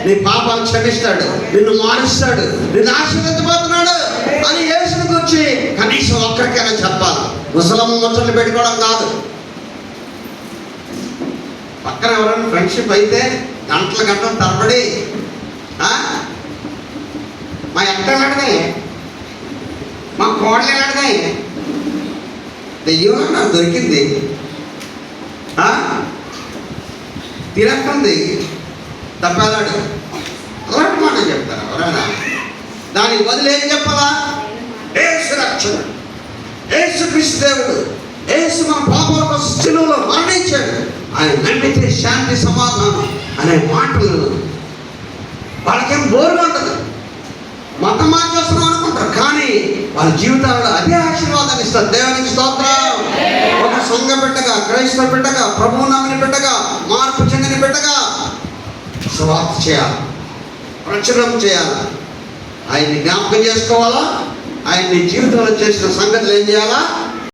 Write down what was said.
నీ పాపాలు క్షమిస్తాడు, నిన్ను మారుస్తాడు, నిన్ను ఆశీర్వదించబోతున్నాడు అని యేసుని గురించి కనీసం ఒక్కరికైనా చెప్పాలి. ముసలమ్మ ముచ్చట్లు పెట్టుకోవడం కాదు. పక్కన ఎవరైనా ఫ్రెండ్షిప్ అయితే గంటలు తరబడి మా ఎక్కలు అడగాయి, మా కోడలు అడగాయి, దెయ్యం నాకు దొరికింది, తిరక్కుంది, తప్పాలాడు, అలాంటి మాట చెప్తారు ఎవరైనా? దానికి బదులు ఏం చెప్పాలా? యేసు రక్షణ, యేసు క్రీస్తు దేవుడు, యేసు మన పాపాల కోసం శిలువలో మరణించాడు, ఆయన నమ్మితే శాంతి సమాధానం అనే మాటలు వాళ్ళకేం బోరుగా ఉంటుంది. మతం మార్చేస్తున్నాం అనుకుంటారు, కానీ వాళ్ళ జీవితాల్లో అదే ఆశీర్వాదాన్ని ఇస్తారు. దేవునికి స్తోత్రం. ఒక సంఘ బిడ్డగా, క్రైస్తవ బిడ్డగా, ప్రభువు నమ్మిన బిడ్డగా, మార్పు చెందిన బిడ్డగా సువార్త చేయాలి, ప్రచురం చేయాలి, ఆయన్ని జ్ఞాపకం చేసుకోవాలా, ఆయన్ని జీవితంలో చేసిన సంగతులు ఏం చేయాలా?